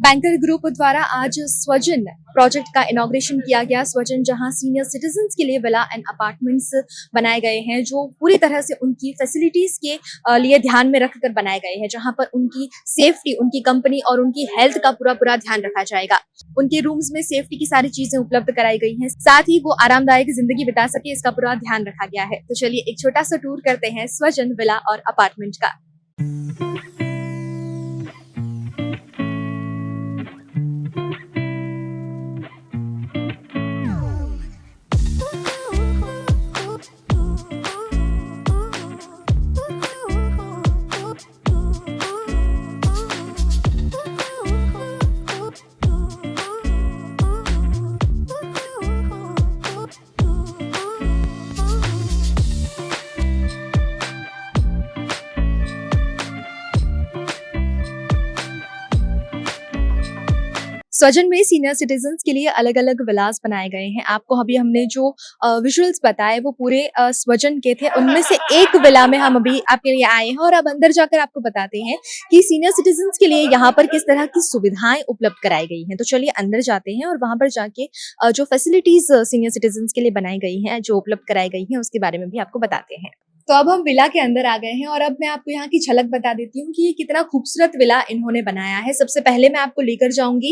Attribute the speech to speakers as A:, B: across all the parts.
A: Banker group द्वारा आज स्वजन प्रोजेक्ट का इनॉग्रेशन किया गया। स्वजन जहां सीनियर सिटीजन्स के लिए विला एंड अपार्टमेंट्स बनाए गए हैं जो पूरी तरह से उनकी फैसिलिटीज के लिए ध्यान में रखकर बनाए गए हैं, जहां पर उनकी सेफ्टी, उनकी कंपनी और उनकी हेल्थ का पूरा ध्यान रखा जाएगा। उनके रूम्स में सेफ्टी की सारी चीजें उपलब्ध कराई गई हैं, साथ ही वो आरामदायक जिंदगी बिता सके इसका पूरा ध्यान रखा गया है। तो चलिए एक छोटा सा टूर करते हैं स्वजन विला और अपार्टमेंट का। स्वजन में सीनियर सिटीजन्स के लिए अलग अलग विलास बनाए गए हैं। आपको अभी हमने जो विजुअल्स बताए वो पूरे स्वजन के थे। उनमें से एक विला में हम अभी आपके लिए आए हैं और अब अंदर जाकर आपको बताते हैं कि सीनियर सिटीजन्स के लिए यहाँ पर किस तरह की सुविधाएं उपलब्ध कराई गई हैं। तो चलिए अंदर जाते हैं और वहां पर जाके जो फैसिलिटीज सीनियर सिटीजन्स के लिए बनाई गई हैं, जो उपलब्ध कराई गई हैं, उसके बारे में भी आपको बताते हैं। तो अब हम विला के अंदर आ गए हैं और अब मैं आपको यहाँ की झलक बता देती हूँ कि ये कितना खूबसूरत विला इन्होंने बनाया है। सबसे पहले मैं आपको लेकर जाऊंगी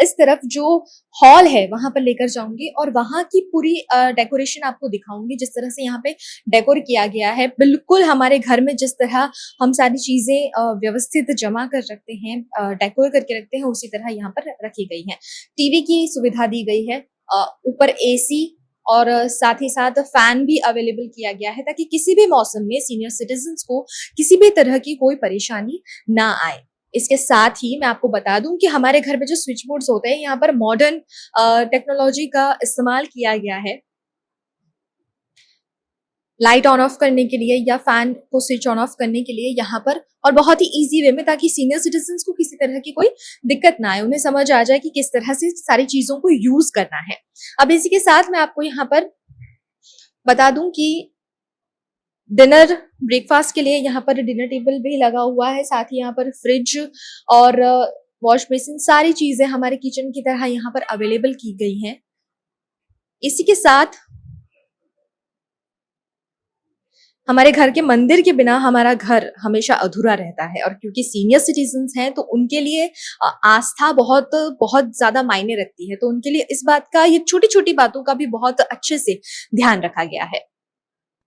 A: इस तरफ जो हॉल है वहां पर लेकर जाऊंगी और वहां की पूरी डेकोरेशन आपको दिखाऊंगी। जिस तरह से यहाँ पे डेकोर किया गया है, बिल्कुल हमारे घर में जिस तरह हम सारी चीजें व्यवस्थित जमा कर रखते हैं, डेकोर करके रखते हैं, उसी तरह यहाँ पर रखी गई है। टीवी की सुविधा दी गई है, ऊपर एसी और साथ ही साथ फैन भी अवेलेबल किया गया है ताकि किसी भी मौसम में सीनियर सिटीजन्स को किसी भी तरह की कोई परेशानी ना आए। इसके साथ ही मैं आपको बता दूं कि हमारे घर में जो स्विच बोर्ड्स होते हैं, यहाँ पर मॉडर्न टेक्नोलॉजी का इस्तेमाल किया गया है लाइट ऑन ऑफ करने के लिए या फैन को स्विच ऑन ऑफ करने के लिए यहाँ पर, और बहुत ही इजी वे में, ताकि सीनियर सिटीजन्स को किसी तरह की कोई दिक्कत ना आए, उन्हें समझ आ जाए कि किस तरह से सारी चीजों को यूज करना है। अब इसी के साथ मैं आपको यहाँ पर बता दूं कि डिनर ब्रेकफास्ट के लिए यहाँ पर डिनर टेबल भी लगा हुआ है, साथ ही यहाँ पर फ्रिज और वॉश बेसिन, सारी चीजें हमारे किचन की तरह यहाँ पर अवेलेबल की गई हैं। इसी के साथ हमारे घर के मंदिर के बिना हमारा घर हमेशा अधूरा रहता है, और क्योंकि सीनियर सिटीजन्स हैं तो उनके लिए आस्था बहुत बहुत ज्यादा मायने रखती है, तो उनके लिए इस बात का, ये छोटी छोटी बातों का भी बहुत अच्छे से ध्यान रखा गया है।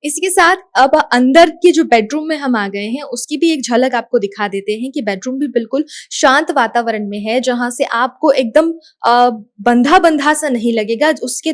A: इसके साथ अब अंदर के जो बेडरूम में हम आ गए हैं उसकी भी एक झलक आपको दिखा देते हैं कि बेडरूम भी बिल्कुल शांत वातावरण में है, जहां से आपको एकदम बंधा बंधा सा नहीं लगेगा। उसके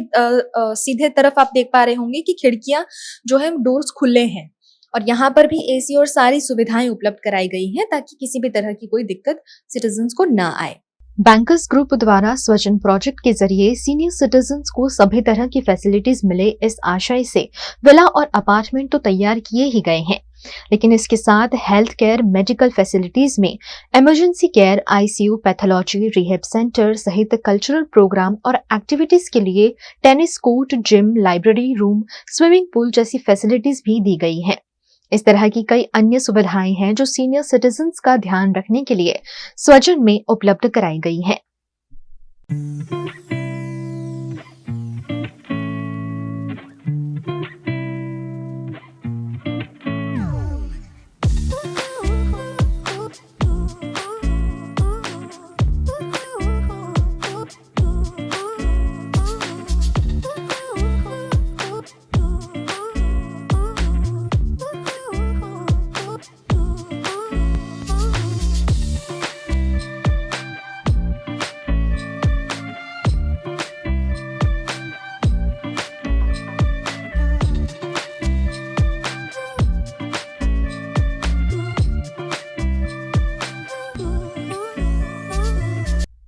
A: सीधे तरफ आप देख पा रहे होंगे कि खिड़कियां जो है डोर्स खुले हैं, और यहाँ पर भी एसी और सारी सुविधाएं उपलब्ध कराई गई हैं ताकि किसी भी तरह की कोई दिक्कत सिटीजन्स को ना आए।
B: बैंकर्स ग्रुप द्वारा स्वजन प्रोजेक्ट के जरिए सीनियर सिटीजन्स को सभी तरह की फैसिलिटीज मिले, इस आशय से विला और अपार्टमेंट तो तैयार किए ही गए हैं, लेकिन इसके साथ हेल्थ केयर, मेडिकल फैसिलिटीज में emergency care, ICU, pathology, rehab centre सहित कल्चरल प्रोग्राम और एक्टिविटीज के लिए tennis court, gym, library room, swimming pool जैसी फैसिलिटीज भी दी गई हैं। इस तरह की कई अन्य सुविधाएं हैं जो सीनियर सिटीजन्स का ध्यान रखने के लिए स्वजन में उपलब्ध कराई गई हैं।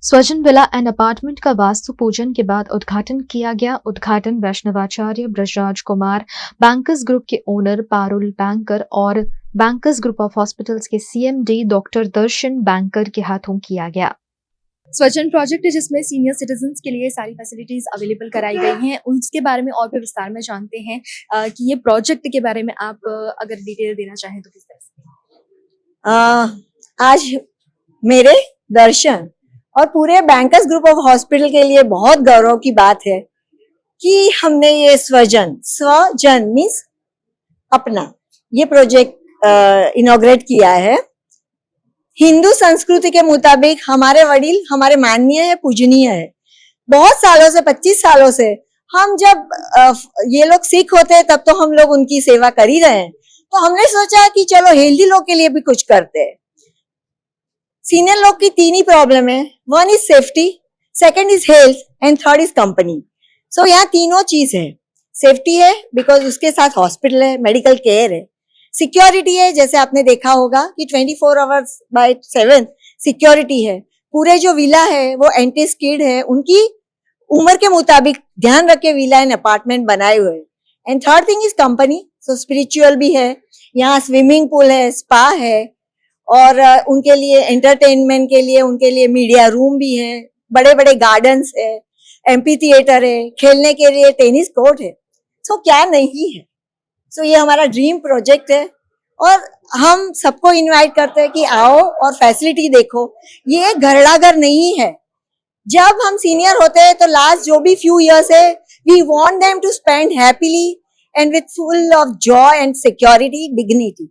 B: स्वजन विला एंड अपार्टमेंट का वास्तु पूजन के बाद उद्घाटन किया गया। उद्घाटन वैष्णवाचार्य ब्रजराज कुमार, बैंकर्स ग्रुप के ओनर पारुल बैंकर और बैंकर्स ग्रुप ऑफ हॉस्पिटल्स के सीएमडी डॉक्टर दर्शन बैंकर के हाथों किया गया।
A: स्वजन प्रोजेक्ट है जिसमें सीनियर सिटीजन्स के लिए सारी फैसिलिटीज अवेलेबल कराई गई हैं। उसके बारे में और भी विस्तार में जानते हैं कि ये प्रोजेक्ट के बारे में आप अगर डिटेल देना चाहें तो किस तरह से।
C: आज मेरे दर्शन और पूरे बैंकर्स ग्रुप ऑफ हॉस्पिटल के लिए बहुत गौरव की बात है कि हमने ये स्वजन मीन्स अपना ये प्रोजेक्ट इनॉग्रेट किया है। हिंदू संस्कृति के मुताबिक हमारे वडील हमारे माननीय है, पूजनीय है। बहुत सालों से 25 सालों से हम जब ये लोग सिक होते हैं तब तो हम लोग उनकी सेवा कर ही रहे हैं, तो हमने सोचा कि चलो हेल्दी लोग के लिए भी कुछ करते हैं। सीनियर लोग की तीन ही प्रॉब्लम है, one is safety, second is health and third is company. So यहाँ तीनों चीज है। सेफ्टी है बिकॉज उसके साथ हॉस्पिटल है, मेडिकल केयर है। सिक्योरिटी है, जैसे आपने देखा होगा कि 24 आवर्स बाय 7 सिक्योरिटी है। पूरे जो विला है वो एंटी स्किड है, उनकी उम्र के मुताबिक ध्यान रख के विला एंड अपार्टमेंट बनाए हुए हैं। And third thing is company, so spiritual भी है। यहाँ स्विमिंग पूल है, स्पा है और उनके लिए एंटरटेनमेंट के लिए उनके लिए मीडिया रूम भी है, बड़े बड़े गार्डन्स है, एम्पी थिएटर है, खेलने के लिए टेनिस कोर्ट है। सो क्या नहीं है। सो ये हमारा ड्रीम प्रोजेक्ट है और हम सबको इनवाइट करते हैं कि आओ और फैसिलिटी देखो। ये घरड़ा घर नहीं है। जब हम सीनियर होते हैं तो लास्ट जो भी फ्यू इयर्स है, we want them to spend happily and with full of joy and security, dignity.